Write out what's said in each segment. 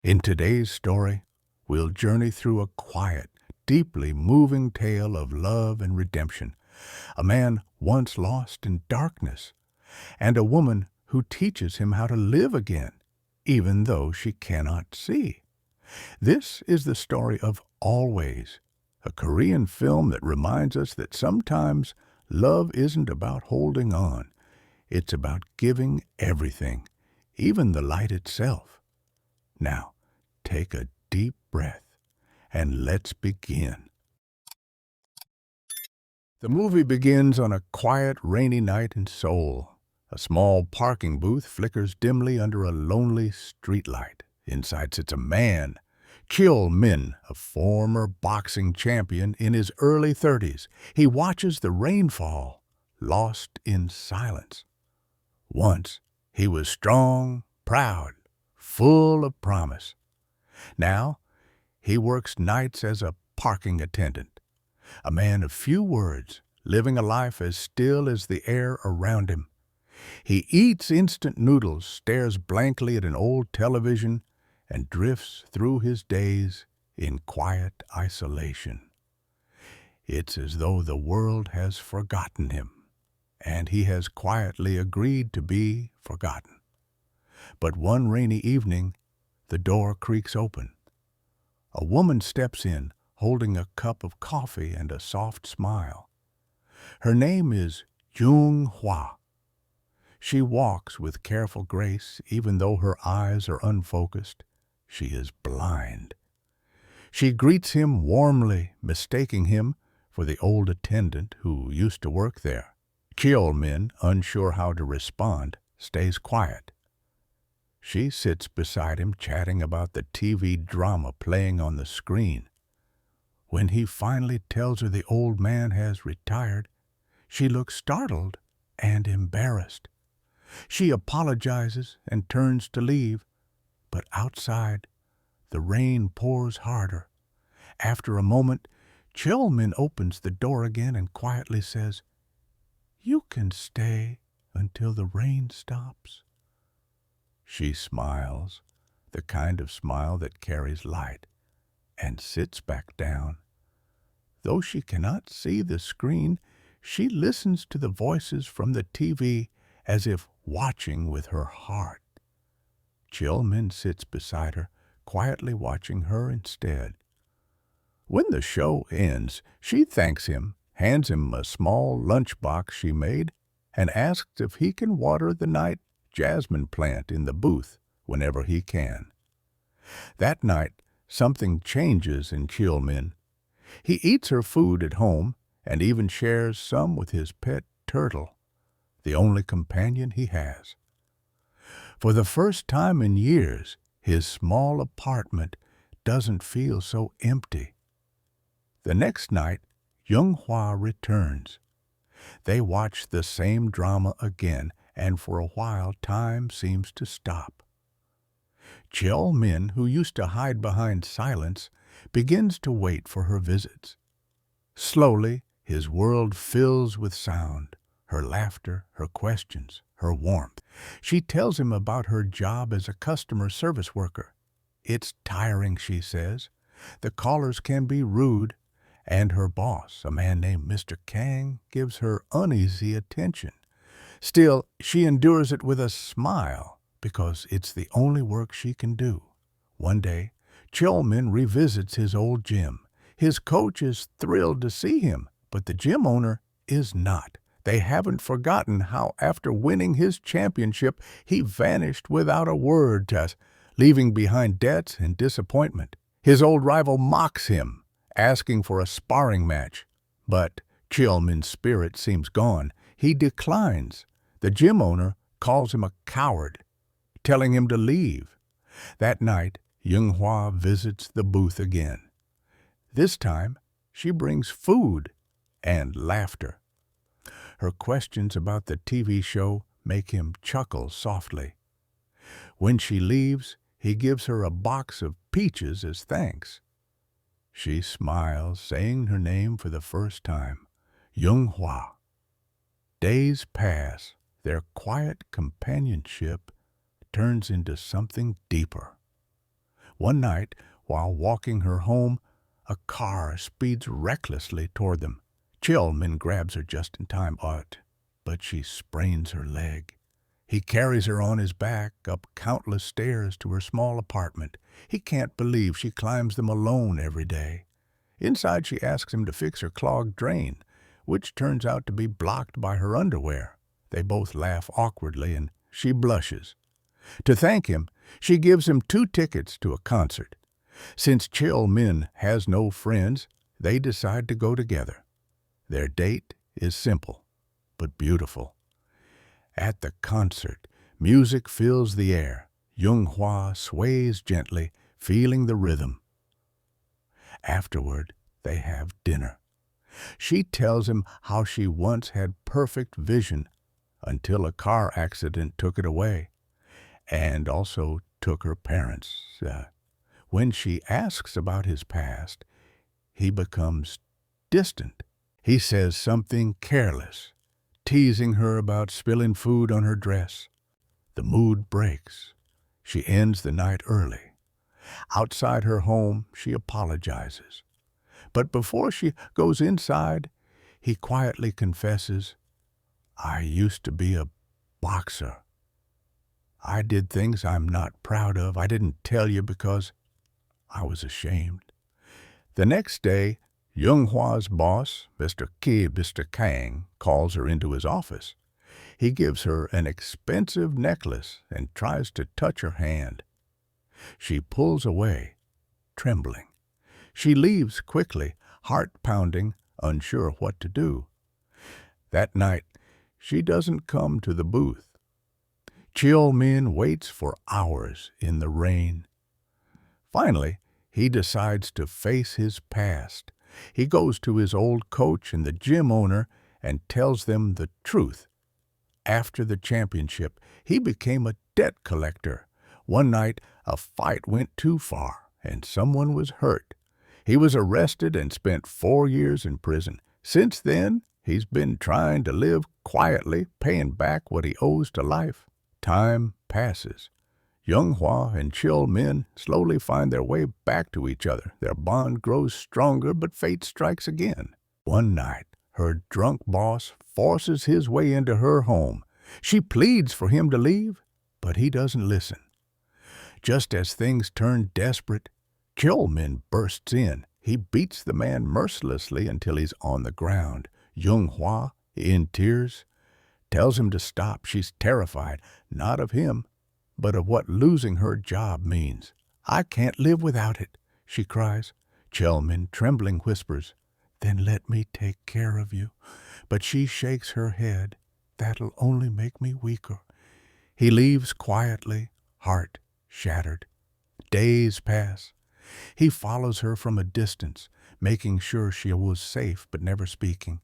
In today's story, we'll journey through a quiet, deeply moving tale of love and redemption. A man once lost in darkness, and a woman who teaches him how to live again, even though she cannot see. This is the story of Always, a Korean film that reminds us that sometimes love isn't about holding on. It's about giving everything, even the light itself. Now, take a deep breath and let's begin. The movie begins on a quiet, rainy night in Seoul. A small parking booth flickers dimly under a lonely streetlight. Inside sits a man, Cheol-min, a former boxing champion in his early 30s. He watches the rain fall, lost in silence. Once, he was strong, proud, full of promise. Now, he works nights as a parking attendant, a man of few words, living a life as still as the air around him. He eats instant noodles, stares blankly at an old television, and drifts through his days in quiet isolation. It's as though the world has forgotten him, and he has quietly agreed to be forgotten. But one rainy evening, the door creaks open. A woman steps in, holding a cup of coffee and a soft smile. Her name is Jung-hwa. She walks with careful grace, even though her eyes are unfocused. She is blind. She greets him warmly, mistaking him for the old attendant who used to work there. Cheol-min, unsure how to respond, stays quiet. She sits beside him, chatting about the TV drama playing on the screen. When he finally tells her the old man has retired, she looks startled and embarrassed. She apologizes and turns to leave, but outside, the rain pours harder. After a moment, Cheol-min opens the door again and quietly says, "You can stay until the rain stops." She smiles, the kind of smile that carries light, and sits back down. Though she cannot see the screen, she listens to the voices from the TV as if watching with her heart. Cheol-min sits beside her, quietly watching her instead. When the show ends, she thanks him, hands him a small lunchbox she made, and asks if he can water the night jasmine plant in the booth whenever he can. That night, something changes in Cheol-min. He eats her food at home and even shares some with his pet turtle, the only companion he has. For the first time in years, his small apartment doesn't feel so empty. The next night, Jung-hwa returns. They watch the same drama again, and for a while time seems to stop. Cheol-min, who used to hide behind silence, begins to wait for her visits. Slowly, his world fills with sound, her laughter, her questions, her warmth. She tells him about her job as a customer service worker. It's tiring, she says. The callers can be rude, and her boss, a man named Mr. Kang, gives her uneasy attention. Still, she endures it with a smile because it's the only work she can do. One day, Cheol-min revisits his old gym. His coach is thrilled to see him, but the gym owner is not. They haven't forgotten how after winning his championship, he vanished without a word to us, leaving behind debts and disappointment. His old rival mocks him, asking for a sparring match. But Cheol-min's spirit seems gone. He declines. The gym owner calls him a coward, telling him to leave. That night, Jung-hwa visits the booth again. This time, she brings food and laughter. Her questions about the TV show make him chuckle softly. When she leaves, he gives her a box of peaches as thanks. She smiles, saying her name for the first time, Jung-hwa. Days pass. Their quiet companionship turns into something deeper. One night, while walking her home, a car speeds recklessly toward them. Cheol-min grabs her just in time, but she sprains her leg. He carries her on his back up countless stairs to her small apartment. He can't believe she climbs them alone every day. Inside, she asks him to fix her clogged drain, which turns out to be blocked by her underwear. They both laugh awkwardly, and she blushes. To thank him, she gives him 2 tickets to a concert. Since Cheol-min has no friends, they decide to go together. Their date is simple, but beautiful. At the concert, music fills the air. Jung-hwa sways gently, feeling the rhythm. Afterward, they have dinner. She tells him how she once had perfect vision until a car accident took it away, and also took her parents. When she asks about his past, he becomes distant. He says something careless, teasing her about spilling food on her dress. The mood breaks. She ends the night early. Outside her home, she apologizes. But before she goes inside, he quietly confesses, "I used to be a boxer. I did things I'm not proud of. I didn't tell you because I was ashamed." The next day, Jung-hwa's boss, Mr. Kang, calls her into his office. He gives her an expensive necklace and tries to touch her hand. She pulls away, trembling. She leaves quickly, heart pounding, unsure what to do. That night, she doesn't come to the booth. Cheol-min waits for hours in the rain. Finally, he decides to face his past. He goes to his old coach and the gym owner and tells them the truth. After the championship, he became a debt collector. One night, a fight went too far, and someone was hurt. He was arrested and spent 4 years in prison. Since then, he's been trying to live quietly, paying back what he owes to life. Time passes. Jung-hwa and Cheol-min slowly find their way back to each other. Their bond grows stronger, but fate strikes again. One night, her drunk boss forces his way into her home. She pleads for him to leave, but he doesn't listen. Just as things turn desperate, Cheol-min bursts in. He beats the man mercilessly until he's on the ground. Jung-hwa, in tears, tells him to stop. She's terrified, not of him, but of what losing her job means. "I can't live without it," she cries. Cheol-min, trembling, whispers, "Then let me take care of you." But she shakes her head. "That'll only make me weaker." He leaves quietly, heart shattered. Days pass. He follows her from a distance, making sure she was safe but never speaking.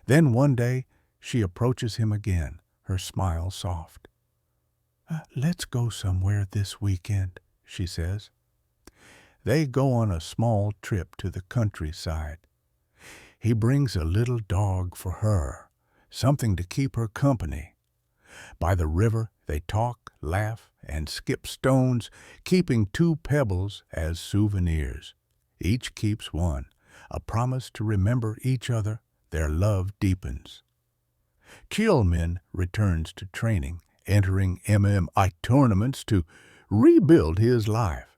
Then one day, she approaches him again, her smile soft. "Let's go somewhere this weekend," she says. They go on a small trip to the countryside. He brings a little dog for her, something to keep her company. By the river, they talk, laugh, and skip stones, keeping 2 pebbles as souvenirs. Each keeps one, a promise to remember each other. Their love deepens. Cheol-min returns to training, entering MMA tournaments to rebuild his life.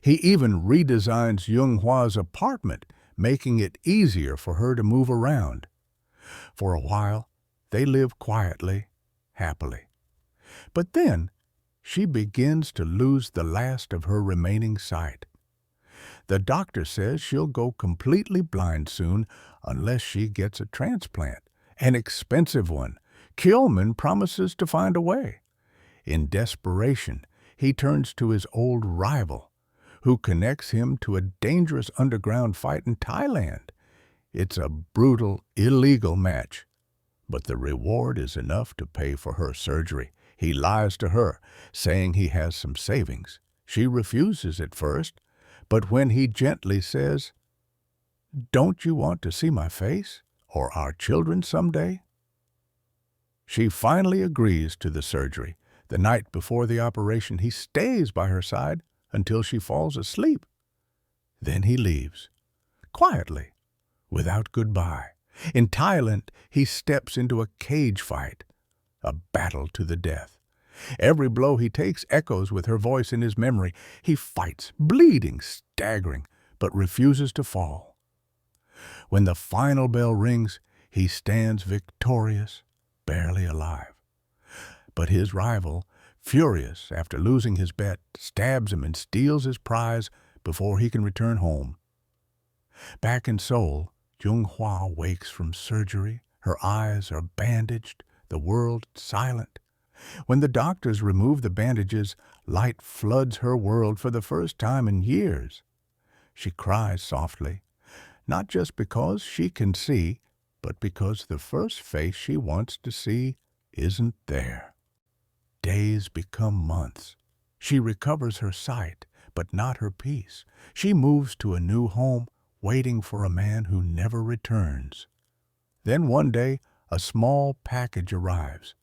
He even redesigns Jung-hwa's apartment, making it easier for her to move around. For a while, they live quietly, happily. But then, she begins to lose the last of her remaining sight. The doctor says she'll go completely blind soon unless she gets a transplant, an expensive one. Cheol-min promises to find a way. In desperation, he turns to his old rival, who connects him to a dangerous underground fight in Thailand. It's a brutal, illegal match, but the reward is enough to pay for her surgery. He lies to her, saying he has some savings. She refuses at first, but when he gently says, "Don't you want to see my face or our children someday?" she finally agrees to the surgery. The night before the operation, he stays by her side, until she falls asleep. Then he leaves, quietly, without goodbye. In Thailand, he steps into a cage fight, a battle to the death. Every blow he takes echoes with her voice in his memory. He fights, bleeding, staggering, but refuses to fall. When the final bell rings, he stands victorious, barely alive. But his rival, furious after losing his bet, stabs him and steals his prize before he can return home. Back in Seoul, Jung-hwa wakes from surgery. Her eyes are bandaged, the world silent. When the doctors remove the bandages, light floods her world for the first time in years. She cries softly, not just because she can see, but because the first face she wants to see isn't there. Days become months. She recovers her sight, but not her peace. She moves to a new home, waiting for a man who never returns. Then one day, a small package arrives.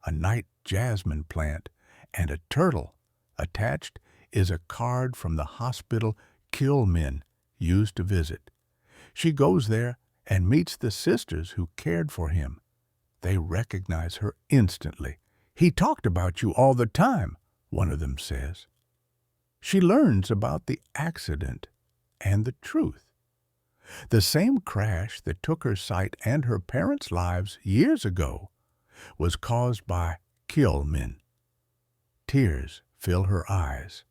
A night jasmine plant and a turtle. Attached is a card from the hospital Cheol-min used to visit. She goes there and meets the sisters who cared for him. They recognize her instantly. "He talked about you all the time," one of them says. She learns about the accident and the truth. The same crash that took her sight and her parents' lives years ago was caused by Cheol-min. Tears fill her eyes.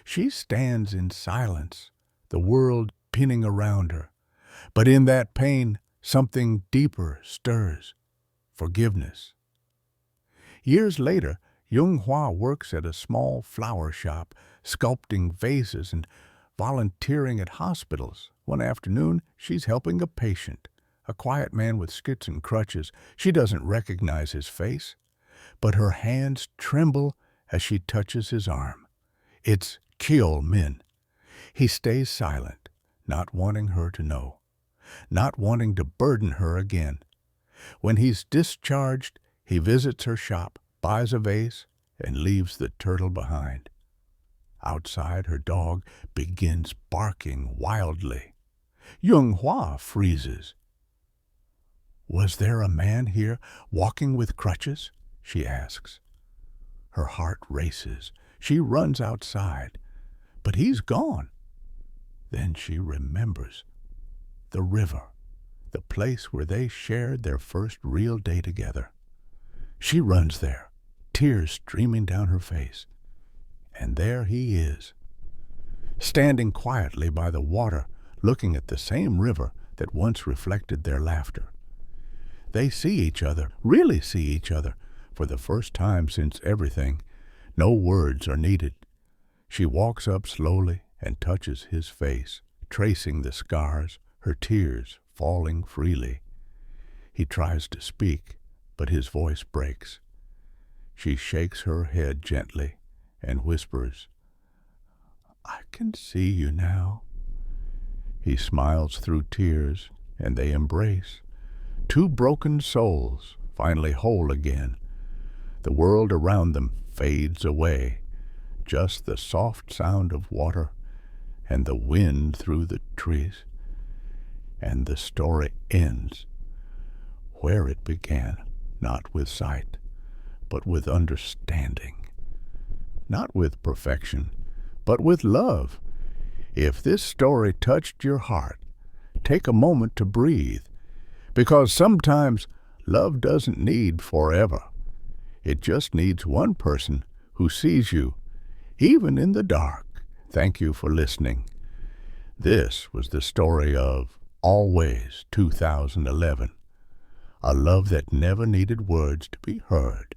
She stands in silence, the world pinning around her. But in that pain, something deeper stirs: forgiveness. Years later, Jung-hwa works at a small flower shop, sculpting vases and volunteering at hospitals. One afternoon, she's helping a patient, a quiet man with sticks and crutches. She doesn't recognize his face, but her hands tremble as she touches his arm. It's Cheol-min. He stays silent, not wanting her to know, not wanting to burden her again. When he's discharged, he visits her shop, buys a vase, and leaves the turtle behind. Outside, her dog begins barking wildly. Jung-hwa freezes. "Was there a man here walking with crutches?" she asks. Her heart races. She runs outside, but he's gone. Then she remembers the river, the place where they shared their first real day together. She runs there, tears streaming down her face. And there he is, standing quietly by the water, looking at the same river that once reflected their laughter. They see each other, really see each other, for the first time since everything. No words are needed. She walks up slowly and touches his face, tracing the scars, her tears falling freely. He tries to speak, but his voice breaks. She shakes her head gently and whispers, "I can see you now." He smiles through tears, and they embrace. Two broken souls, finally whole again. The world around them fades away, just the soft sound of water and the wind through the trees. And the story ends where it began, not with sight, but with understanding. Not with perfection, but with love. If this story touched your heart, take a moment to breathe, because sometimes love doesn't need forever. It just needs one person who sees you, even in the dark. Thank you for listening. This was the story of Always 2011, a love that never needed words to be heard.